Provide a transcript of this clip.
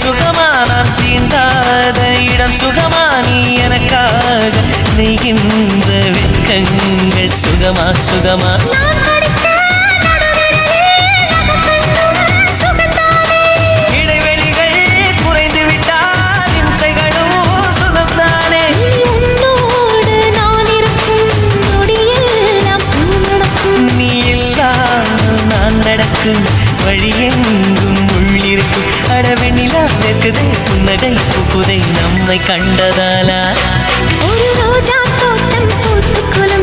சுகமா நான் தீண்டாத இடம் சுகமா நீ எனக்காக நெய்கின்ற வெட்கங்கள் சுகமா சுகமா இடைவெளிகள் குறைந்து விட்டால் இம்சைகளும் சுகம்தானே நீ இல்லாமல் நான் நடக்கும் வழியெங்கும் உள்ளிருக்கும் அடவெண்ணிலா வெக்குதை புன்னகை புகுதை நம்மை கண்டதாலா ஒரு ரோஜா தோட்டம் பூத்துக்குள்ள